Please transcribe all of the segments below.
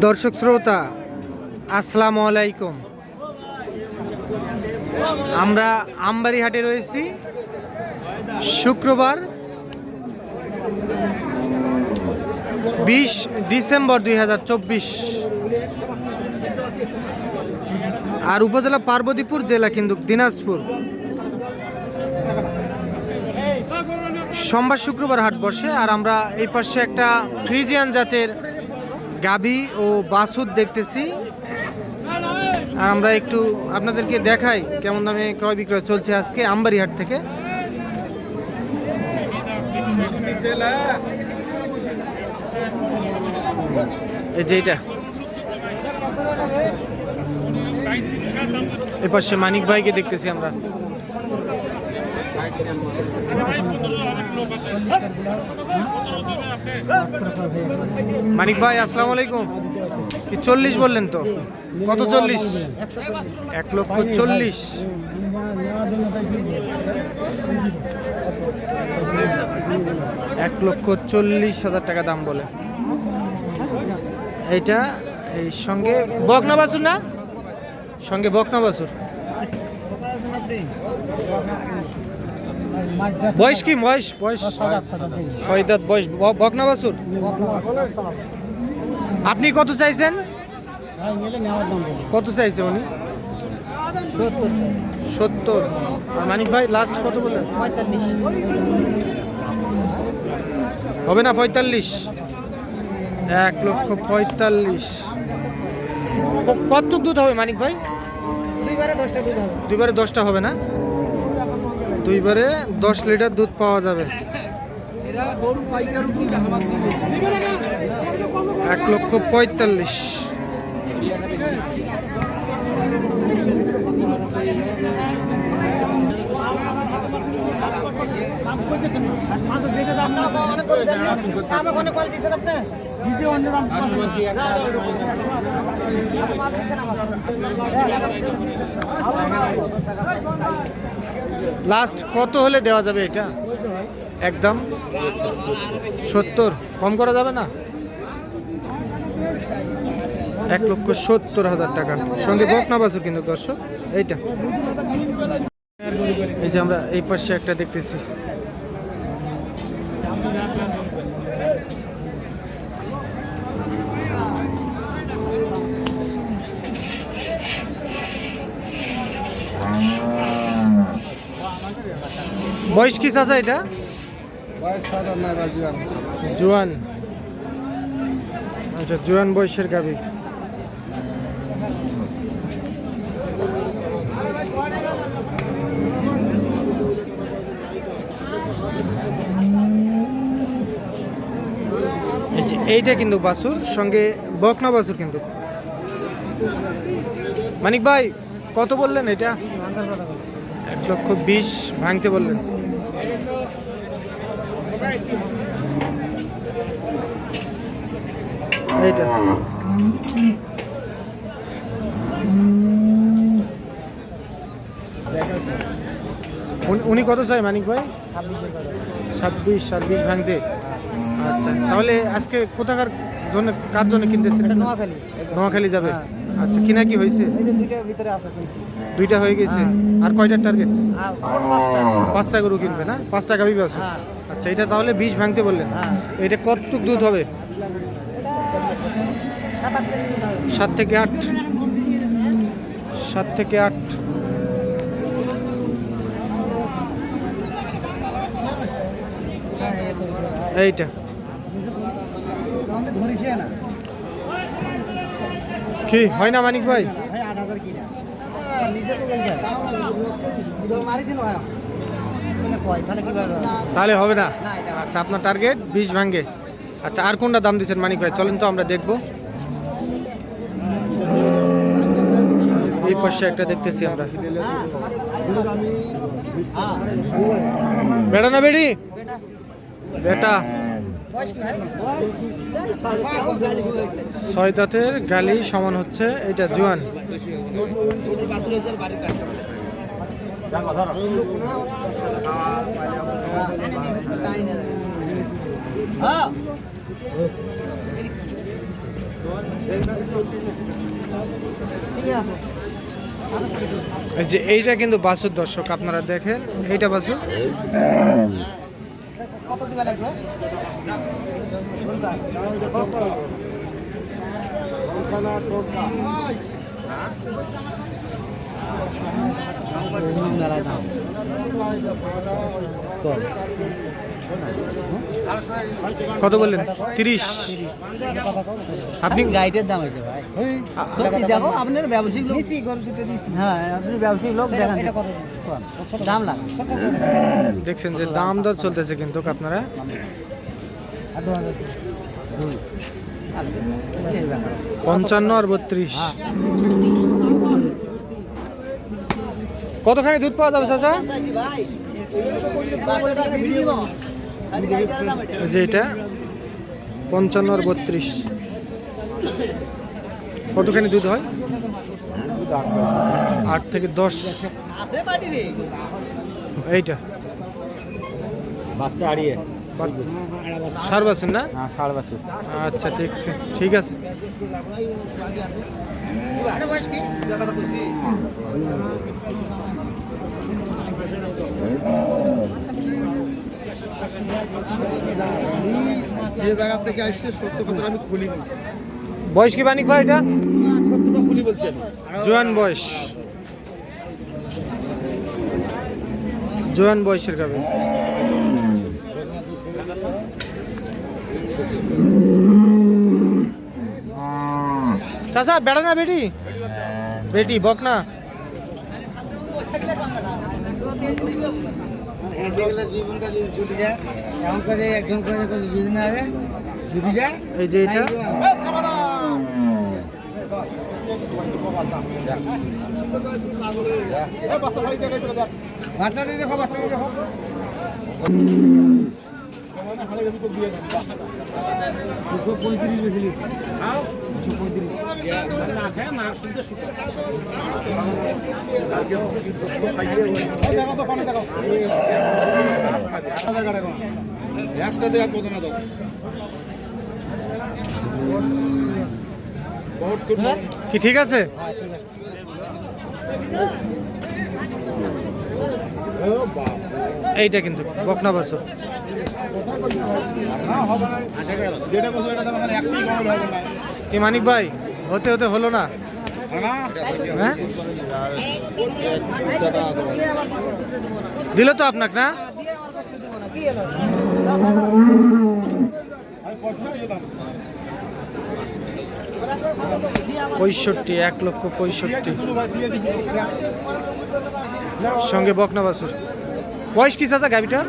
দর্শক শ্রোতা আসসালামু আলাইকুম। আমরা আমবাড়ি হাটে রয়েছি। শুক্রবার 20 ডিসেম্বর 2024 আর উপজেলা পার্বতীপুর, জেলা কিন্তু দিনাজপুর। সোমবার শুক্রবার হাট বসে। আর আমরা এই পাশে একটা ফ্রিজিয়ান জাতের গাভী ও বাছুর দেখতেছি। আর আমরা একটু আপনাদেরকে দেখাই কেমন দামে ক্রয় বিক্রয় চলছে আজকে আমবাড়ি হাট থেকে। এই যে এটা এপাশে মানিক ভাইকে দেখতেছি আমরা। মানিক ভাই আসসালামু আলাইকুম। কি 40 বললেন তো? কত 40? 1,40,000। 1,40,000 টাকা দাম বলে। এইটা এই সঙ্গে বকনা বাছুর না? সঙ্গে বকনা বাছুর। বয়স কি? বয়স 6 দাঁত বয়স, বকনা বাছুর। আপনি কত চাইছেন? কত চাইছে উনি? 70। আর মানিক ভাই লাস্ট কত বললেন? 45 হবে না? 45। 1,45,000। কত দুধ হবে মানিক ভাই? দুইবারে 10টা দুধ হবে। দুইবারে 10টা হবে না? দুইবারে 10 লিটার দুধ পাওয়া যাবে। এরা গরু পাইকারু কি আমার 1,45,000। লাস্ট কত হলে দেওয়া যাবে এটা? একদম 70। কম করা যাবে না? 1,70,000 টাকা। সঙ্গে বকনা বাছুর কিন্তু দর্শক। এইটা এই যে আমরা এই পাশে একটা দেখতেছি। বয়স কি চাচা এটা? জোয়ান। আচ্ছা, জোয়ান বয়সের গাভী। এইটা কিন্তু বাছুর, সঙ্গে বকনা বাছুর কিন্তু। মানিক ভাই কত বললেন এটা? 1,20,000 ভাঙতে বললেন। এইটা উনি কত চাই মানিক ভাই? 26 ভাঙতে। আচ্ছা, তাহলে আজকে কোথাকার জন্য, কার জন্য কিনতেছেন? নোয়াখালী যাবে। আচ্ছা, কিনা কি হয়েছে? দুইটা হয়ে গেছে। আর কয়টার টার্গেট? 5টা গরু কিনবে না? 5টা গাভী আছে। আচ্ছা, এটা তাহলে 20 ভাঙতে বললেন। এটা কতটুক দুধ হবে? 7 থেকে 8। 7 থেকে 8। এইটা কি হয় না মানিক ভাই? তাহলে হবে না? আচ্ছা, আপনার টার্গেট 20 ভাঙে। আচ্ছা, আর কোনটা দাম দিচ্ছেন মানিক ভাই? চলেন তো আমরা দেখবো। এই পাশে একটা দেখতেছি আমরা। বেটা না বেড়ি? বেটা। 6 দাঁতের গালি সমান হচ্ছে। এটা জোয়ান। ঠিক আছে এই যে এইটা কিন্তু বাছুর দর্শক আপনারা দেখেন, এইটা বাছুর। কত দিবা লাগবে কত বললেন? 30। আপনি গাইডের দাম হয়েছে ভাই দেখো আপনার ব্যবসায়িক লোক নিছি গরু দুটো দিছি হ্যাঁ আপনি ব্যবসায়িক লোক দেখেন এটা কত দাম লাগে দেখছেন যে দাম দর চলতেছে কিন্তু আপনারা। আর 2000 দুই 55 আর 32। কতখানি দুধ পাওয়া যাবে চাচা? এই যে এটা 55 আর 32। কতখানি দুধ হয়? 8 থেকে 10। এইটা বাচ্চা হারিয়ে সার বাছুর না? হ্যাঁ 7.5 আচ্ছা ঠিক আছে, ঠিক আছে। যে জায়গা থেকে আসছে সত্য কথা আমি খুলি বলছি, বয়স কি বানিক ভাই এটা? সত্যটা খুলি বলছি আমি। জোয়ান বয়স, জোয়ান বয়সের গাবে। চাচা বেড়া না বেটি? বেটি বক না। জীবনটা যদি ছুটে যায় এমন করে একজন করে যদি না হয় যদি যায় এই যে এটা বাচ্চা দিয়ে দেখো, বাচ্চা দিয়ে দেখো একটা দেখ কত না দাও কি ঠিক আছে? এইটা কিন্তু বকনা বাছুর। কি মানিক ভাই হতে হতে হলো না? হ্যাঁ দিল তো আপনাকে না? 65, 1,65,000 সঙ্গে বকনা বাছুর। বয়স কি চাচা গাভিটার?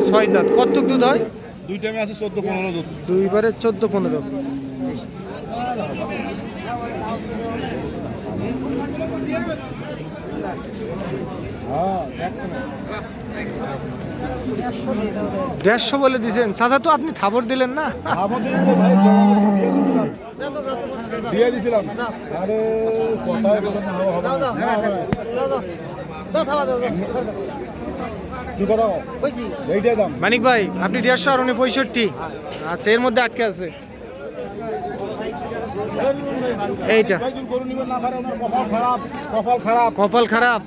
6 দাঁত। কতটুক দুধ হয়? দুই টাইমে আছে 14-15 দুধ। দুইবারে 14-15। দেড়শো বলে দিছেন চাচা, তো আপনি থাবর দিলেন না? দিয়ে দিছিলাম। আরে কথাই বলেন না, হবে না। কি কথা কইছি এইটাই দাম। মানিক ভাই আপনি 150 আর উনি 65। আচ্ছা এর মধ্যে আটকে আছে এইটা। গরু নিবেন না পারে ওনার কপাল খারাপ, কপাল খারাপ। কপাল খারাপ।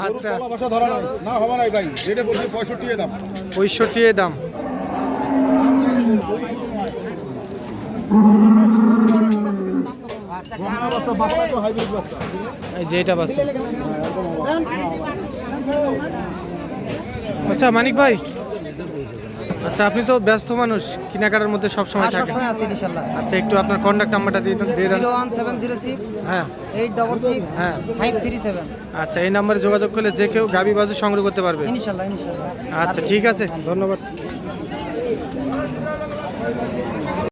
আচ্ছা গরু ভাষা ধরা নাই। না হবে না ভাই, যেটা বলছি 65 দাম। 65 দাম। এই যে এটা বাস। আচ্ছা মানিক ভাই, আচ্ছা আপনি তো ব্যস্ত মানুষ, কেনাকাটার মধ্যে সব সময় থাকেন। আচ্ছা একটু আপনার কন্ট্যাক্ট নাম্বারটা দিয়ে দেন। 01706 হ্যাঁ 866 হ্যাঁ 537 আচ্ছা এই নাম্বারে যোগাযোগ করলে যে কেউ গাভী বাছুর সংগ্রহ করতে পারবে। ইনশাআল্লাহ ইনশাআল্লাহ। আচ্ছা ঠিক আছে, ধন্যবাদ।